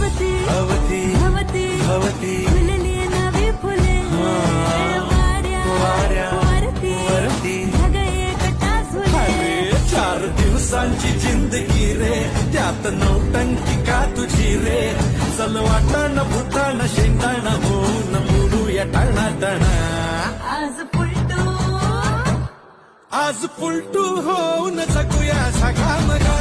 भवती भवती भवती भवती फुलली नवी फुले वाऱ्या वाऱ्या वरती वरती ढगळे कटा झुले अरे 4 दिवसांची जिंदगी रे त्यात नौटंकी का तुझी रे चल वाटण भूतान शेंगाण होऊन मुडूया टाणा टाणा आज पुलटू आज पुलटू होऊन जगूया सगळा मगा